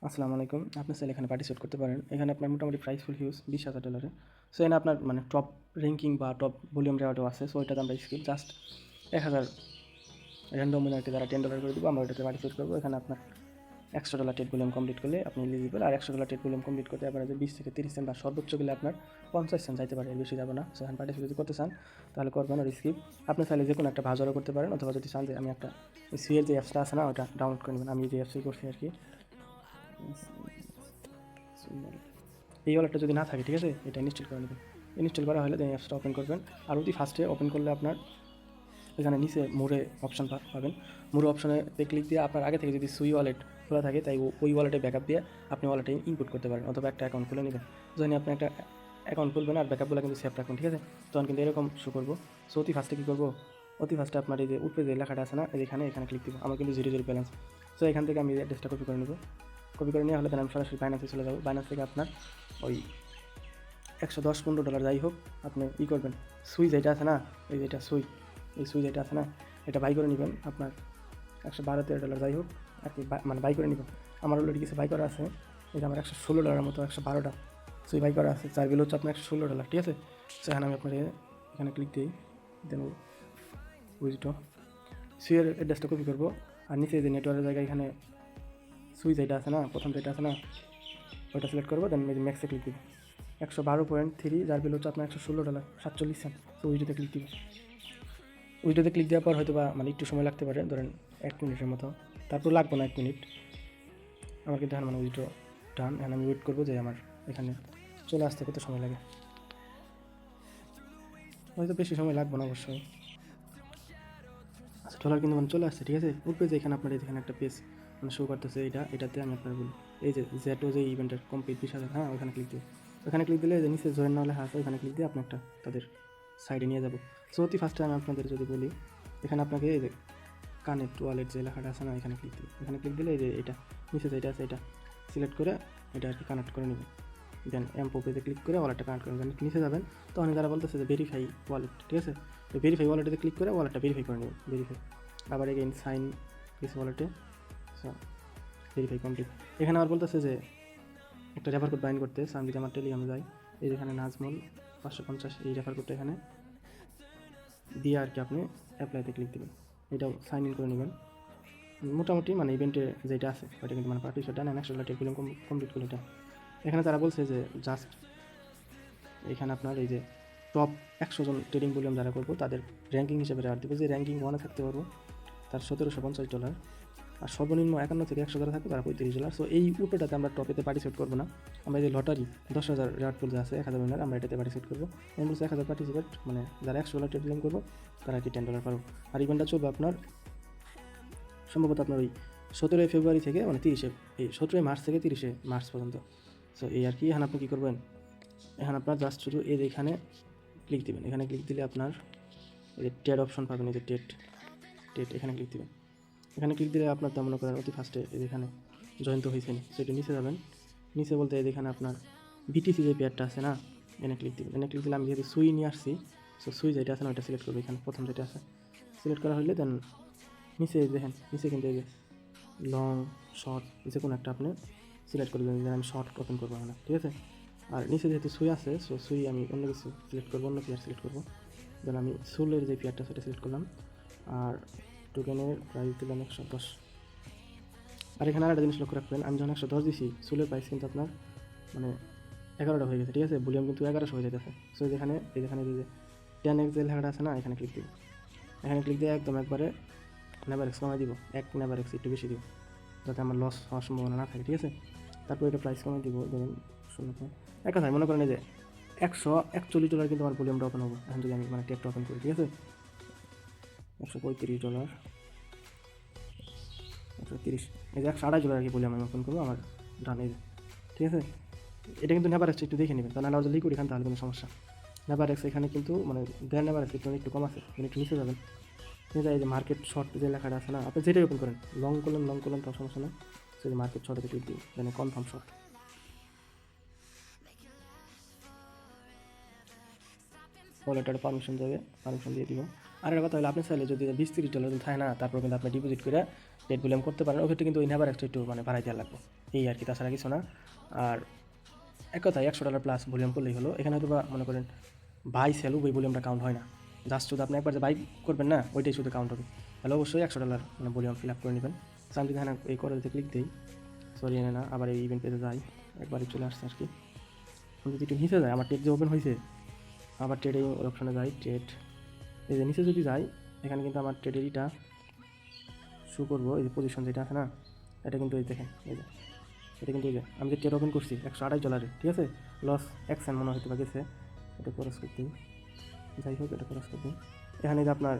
আসসালামু আলাইকুম। আপনি চাইলে এখানে পার্টিসিপেট করতে পারেন। এখানে আপনার মোটামুটি প্রাইস ফুল হিউজ $20,000। সো এখানে আপনার মানে টপ র্যাঙ্কিং বা টপ ভলিউম রেওয়ার্ডও আছে। সো এটাতে আমরা স্কিপ জাস্ট 1000 র্যান্ডম উইনারকে দ্বারা $10 করে দেবো, আমরা ওটাতে পার্টিসিপেট করবো। এখানে আপনার $100 টেট ভলিউম কমপ্লিট করলে আপনি এলিজিবল। আর $100 টেট ভলিউম কমপ্লিট করতে আপনার যে 20 থেকে 30 সেন্ট বা সর্বোচ্চ গেলে আপনার 50 সেন্ট যাইতে পারে, এর বেশি যাবে না। সো এখানে পার্টিসিপেট যদি করতে চান তাহলে করবেন, আর স্কিপ। আপনি চাইলে যে কোনো একটা ভাজরও করতে পারেন, অথবা যদি চান যে আমি একটা সুইয়ের যে অ্যাপসটা আছে না ওটা ডাউনলোড করে নেবেন। আমি যে অ্যাপসই করছি আর কি, এই ওয়ালেটটা যদি না থাকে, ঠিক আছে, এটা ইনস্টল করে নেবেন। ইনস্টল করা হলে দেন অ্যাপসটা ওপেন করবেন। আর অতি ফার্স্টে ওপেন করলে আপনার এখানে নিচে মোড়ে অপশন পাবেন। মোড়ে অপশনে ক্লিক দিয়ে আপনার আগে থেকে যদি সুই ওয়ালেট খোলা থাকে, তাই ওই ওয়ালেটে ব্যাকআপ দিয়ে আপনি ওয়ালেটে ইনপুট করতে পারেন, অথবা একটা অ্যাকাউন্ট খুলে নেবেন। যখন আপনি একটা অ্যাকাউন্ট খুলবেন আর ব্যাকআপগুলো কিন্তু সেভ রাখবেন, ঠিক আছে। তখন কিন্তু এরকম শো করবো। সো অতি ফার্স্টে কী করবো, অতি ফার্স্টে আপনার এই যে উপরে যে লেখাটা আছে না, এখানে ক্লিক দিব। আমার কিন্তু 0 ব্যালেন্স। সো এখান থেকে আমি অ্যাড্রেসটা কপি করে নেব। কপি করে নিয়ে হলে আমি সরাসরি বাইন্যান্সে চলে যাবো। বাইন্যান্স থেকে আপনার ওই $110-15 যাই হোক আপনি করবেন, সুই যেটা আছে না, এই যেটা সুই, এই সুই যেটা আছে না, এটা বাই করে নেবেন। আপনার $112-13 যাই হোক আর কি, মানে বাই করে নেবেন। আমার অলরেডি কিছু বাই করা আছে। এটা আমার $116 মতো, 112টা সুই বাই করা আছে। যার বিল হচ্ছে আপনার $116, ঠিক আছে। সেখানে আমি আপনার এখানে ক্লিক দিই, দেন উইথড্র সুইয়ের অ্যাড্রেসটা কপি করবো। আর নিচে যে নেটওয়ার্কের জায়গায় এখানে সুই যেটা আছে না, প্রথম যেটা আছে না, ওইটা সিলেক্ট করবো। দেন ম্যাক্সে ক্লিক দিব। 112.3, যার বিল হচ্ছে আপনার $116, 47 সেন্ট। তো উইডোতে ক্লিক দিব। উইডোতে ক্লিক দেওয়ার পর হয়তো বা মানে একটু সময় লাগতে পারে, ধরেন 1 মিনিটের মতো। তারপর লাগবে না 1 মিনিট। আমার কিন্তু এখন মানে উইড্রো ডান। এখন আমি ওয়েট করবো যে আমার এখানে চলে আসতে কত সময় লাগে। হয়তো বেশি সময় লাগবে না অবশ্যই। আচ্ছা, ডলার কিন্তু মানে চলে আসছে, ঠিক আছে। উপরে যে এখানে আপনার এখানে একটা পেজ মানে শো করতেছে, এটাতে আমি আপনার বলি এই যে জেটো যে ইভেন্টের কমপ্লিট 20,000, হ্যাঁ ওখানে ক্লিক দিই। ওখানে ক্লিক দিলে যে নিচে জয়েন না লেখা আছে, ওখানে ক্লিক দিয়ে আপনি একটা তাদের সাইডে নিয়ে যাবো। সো অতি ফার্স্টে আমি আপনাদের যদি বলি, এখানে আপনাকে এই যে কানেক্ট ওয়ালেট যে লেখাটা আছে না, এখানে ক্লিক দিই। এখানে ক্লিক দিলে এই যে এটা নিচে যেটা আছে এটা সিলেক্ট করে এটা আর কি কানেক্ট করে নেবেন। দেন এমপোপেতে ক্লিক করে ওয়ালেটটা কানেক্ট করে নেবেন। নিচে যাবেন, তখন তারা বলতেছে যে ভেরিফাই ওয়ালেট, ঠিক আছে। তো ভেরিফাই ওয়ালেটে ক্লিক করে ওয়ালেটটা ভেরিফাই করে নেবেন। ভেরিফাই আবার এগেইন সাইন দিস ওয়ালেটে, ভেরিফাই কমপ্লিট। এখানে আবার বলতেছে যে একটা রেফার কোড বাইন্ড করতে। আমি যদি আমার টেলিগ্রামে যাই, এই যেখানে নাজমুল 550, এই রেফার কোডটা এখানে দিয়ে আর কি আপনি অ্যাপ্লাইতে ক্লিক দেবেন। এটাও সাইন ইন করে নেবেন। মোটামুটি মানে ইভেন্টে যেটা আছে ওইটা কিন্তু মানে পার্টিসিপেট ডান। $100 টেলিগ্রাম কমপ্লিট করলে এটা এখানে তারা বলছে যে জাস্ট এখানে আপনার এই যে টপ 100 জন ট্রেডিং ভলিউম যারা করবো তাদের র্যাঙ্কিং হিসেবে রেওয়ার্ড দেবে। যে র্যাঙ্কিং 1-এ থাকতে পারবো তার $1,750, আর সর্বনিম্ন 51 থেকে 100 যারা থাকবে তারা $35। সো এই উপরেটাতে আমরা টপেতে পার্টিসিপেট করবো না। আমরা এই যে লটারি 10,000 রেওয়ার্ড পুল যে আছে 1,000 উইনার, আমরা এটাতে পার্টিসিপেট করবো। আমি বলছি 1,000 পার্টিসিপেট মানে যারা $100 ট্রেড ভলিউম করবো তারা কি $10 পারবো। আর ইভেন্টটা চলবে আপনার সম্ভবত আপনার ওই 17 ফেব্রুয়ারি থেকে মানে 17 মার্চ থেকে 30 মার্চ পর্যন্ত। সো এই আর কি। এখন আপনি কী করবেন, এখন আপনার জাস্ট শুধু এই যে এখানে ক্লিক দেবেন। এখানে ক্লিক দিলে আপনার এই যে টেড অপশন পাবেন, এই যে টেট এখানে ক্লিক দেবেন। এখানে ক্লিক দিলে আপনার তেমন করেন অতি ফার্স্টে এখানে জয়েন তো হয়েছেন, সেটা নিচে যাবেন। নিচে বলতে এখানে আপনার বিটিসি যে পেয়ারটা আছে না, এনে ক্লিক দেবেন। এনে ক্লিক দিলে আমি যেহেতু সুই নিয়ে আসছি, সো সুই যেটা আছে না ওইটা সিলেক্ট করবো। এখানে প্রথম যেটা আছে সিলেক্ট করা হলে দেন নিচে দেখেন, নিচে কিন্তু এই যে লং শর্ট যে কোনো একটা আপনি সিলেক্ট করে দেবেন। আমি শর্ট ওপেন করবো না, ঠিক আছে। আর নিচে যেহেতু সুই আছে, সো সুই আমি অন্য কিছু সিলেক্ট করবো, অন্য পেয়ার সিলেক্ট করবো। দেন আমি সুলের যে পেয়ারটা সেটা সিলেক্ট করলাম। আর টোকেনের প্রাইস দিলাম 110। আর এখানে আরেকটা জিনিস লক্ষ্য রাখবেন, আমি যখন 110 দিছি, সুলের প্রাইস কিন্তু আপনার মানে 11টা হয়ে গেছে, ঠিক আছে। ভলিউম কিন্তু 1100 হয়ে যেতেছে। সো যেখানে যে 10x যে লেখাটা আছে না, এখানে ক্লিক দিব। এখানে ক্লিক দিয়ে একদম একবারে নেভার কমাই দিব, এক নেভার একটু বেশি দিব, যাতে আমার লস হওয়ার সম্ভাবনা না থাকে, ঠিক আছে। তারপর এটা প্রাইস কমাই দিব, ধরুন 0। এক কথায় মনে করেন যে $141 কিন্তু আমার ভলিউমটা ওপেন হবো। এখন যদি আমি মানে টেপটা ওপেন করি, ঠিক আছে, $135, 130, এই যে $128 আর কি ভলিউম আমি ওপেন করবো আমার ডানে, ঠিক আছে। এটা কিন্তু নেভার একটু দেখে নেবেন, কারণ আমরা যদি লিকুইড এখানে তাহলে কোনো সমস্যা। নেভার এখানে কিন্তু মানে গ্র্যান্ড নেভার একটু কম আছে, একটু নিচে যাবেন। এই যে মার্কেট শর্ট যে লেখাটা আছে না, আপনি যেটাই ওপেন করেন, লং করলেন তার সমস্যা নেই। সেই মার্কেট শর্টে ক্লিক দিই, মানে কনফার্ম শর্ট। ওয়ালেটের পারমিশন দেবে, পারমিশন দিয়ে দিব। আর একটা কথা হলো, আপনি চাইলে যদি $20-30 থাকে না, তারপর কিন্তু আপনি ডিপোজিট করে ডেট ভলিউম করতে পারেন। ওক্ষেত্রে কিন্তু ওই নেভার একটু মানে বাড়াই দেওয়া লাগবে। এই আর কি, তাছাড়া কিছু না। আর এক কথায় $100 প্লাস ভলিউম করলেই হলো। এখানে হয়তো বা মনে করেন বাই সেল ওই ভলিউমটা কাউন্ট হয় না, জাস্ট শুধু আপনি একবার যে বাই করবেন না ওইটাই শুধু কাউন্ট হবে। তাহলে অবশ্যই $100 মানে ভলিউম ফিল আপ করে নেবেন। সো আমি যদি এখানে এই করাতে ক্লিক দিই, সরি এনে না, আবার এই ইভেন্ট পেজে যাই, একবারই চলে আসছে আর কি। যদি একটু নিচে যায়, আমার ট্রেড যে ওপেন হয়েছে, আবার ট্রেড এই অপশনে যাই, ট্রেড এই যে নিচে যদি যাই, এখানে কিন্তু আমার ট্রেডের ইটা শো করবো। এই যে পজিশন যেটা আছে না, এটা কিন্তু এই দেখেন, এই যে এটা কিন্তু এই যে আমি যে ট্রেড ওপেন করছি $128, ঠিক আছে, লস $1 মনে হয়তো বা গেছে, এটা ক্রস করতে, যাই হোক এটা ক্রস করতে। এখানে যে আপনার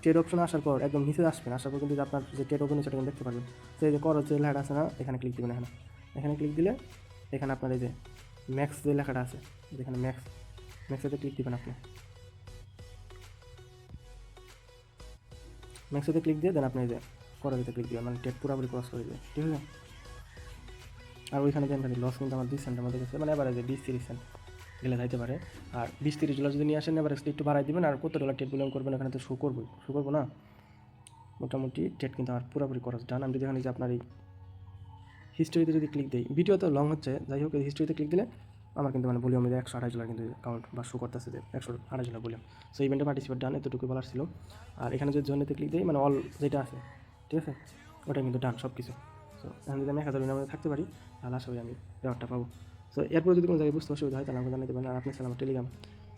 ট্রেড অপশন আসার পর একদম নিচে আসবেন, আসার পর কিন্তু আপনার যে ট্রেড ওপেন সেটা কিন্তু দেখতে পারবেন। সেই যে করো যে লেখাটা আছে না, এখানে ক্লিক দেবেন। এখানে ক্লিক দিলে এখানে আপনার এই যে ম্যাক্স যে লেখাটা আছে, যেখানে ম্যাক্সেতে ক্লিক দেবেন। আপনি ম্যাক্সেতে ক্লিক দিয়ে দেন আপনি এই যে করোতে ক্লিক দেবেন, মানে ট্রেড পুরোপুরি ক্রস করে দেবে, ঠিক আছে। আর ওইখানে দেন লস কিন্তু আমার 20 সেন্টের মধ্যে গেছে, মানে এবারে যে 20-30 সেন্ট গেলে যাইতে পারে। আর $20-30 যদি নিয়ে আসেন, এবার একটু বাড়াই দেবেন। আর কত ডলার ট্রেড বিলং করবেন এখানে তো শো করবো না। মোটামুটি ট্রেড কিন্তু আমার পুরোপুরি খরচ ডান। আমি যদি এখানে যে আপনার এই হিস্ট্রিতে যদি ক্লিক দিই, ভিডিও তো লং হচ্ছে, যাই হোক এই হিস্ট্রিতে ক্লিক দিলে আমার কিন্তু মানে ভলিউম $128 কিন্তু কাউন্ট বা শো করতেছে যে $128 ভলিউম। সো ইভেন্টে পার্টিসিপেট ডান, এতটুকু বলার ছিল। আর এখানে যদি জয়েনেতে ক্লিক দিই, মানে অল যেটা আছে, ঠিক আছে, ওটা কিন্তু ডান সব কিছু। সো এখানে যদি আমি 1000 মধ্যে থাকতে পারি, তাহলে আশা করি আমি রেওয়ার্ডটা পাবো। সো এরপর যদি কোনো জায়গায় বুঝতে অসুবিধা হয়, তাহলে আমাকে জানাতে পারেন। আর আপনি আমার টেলিগ্রাম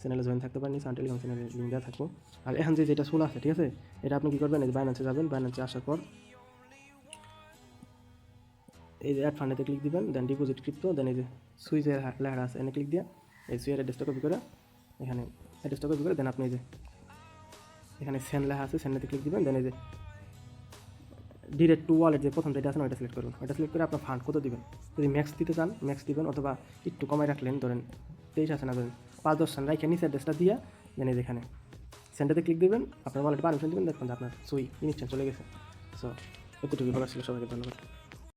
চ্যানেলে জয়েন থাকতে পারেন, নিচে টেলিগ্রাম চ্যানেলে লিঙ্ক দেওয়া থাকবো। আর এখন যেটা সোল আছে, ঠিক আছে, এটা আপনি কী করবেন, এই বাইন্যান্সে যাবেন, বাইন্যান্সে আসার পর এই যে অ্যাড ফান্ডেতে ক্লিক দিবেন, দেন ডিপোজিট ক্রিপ্টো, দেন এই যে সুইচের লেখা আছে এনে ক্লিক দিয়ে এই সুইচের অ্যাড্রেসটা কপি করে, এখানে অ্যাড্রেসটা কপি করে দেন আপনি এই যে এখানে সেন্ড লেখা আছে, সেন্ডেতে ক্লিক দিবেন, দেন এই যে ডিরেক্ট টু ওয়ালেট যে প্রথম যেটা আছে না, ওইটা সিলেক্ট করুন। ওইটা সিলেক্ট করে আপনার ফান্ড কত দিবেন, যদি ম্যাক্স দিতে চান ম্যাক্স দিবেন, অথবা একটু কমাই রাখলেন, ধরেন 23 আছে না, ধরেন 5-10 সেন্ট রাখেন, নিচে অ্যাড্রেসটা দিয়ে দেন এই যেখানে সেন্টারে ক্লিক দিবেন, আপনার ওয়ালেটে পারমিশন দিবেন, দেখবেন যে আপনার সুই ইনস্ট্যান্ট চলে গেছে। সো এতটুকুই বলার ছিল, সবাইকে ধন্যবাদ।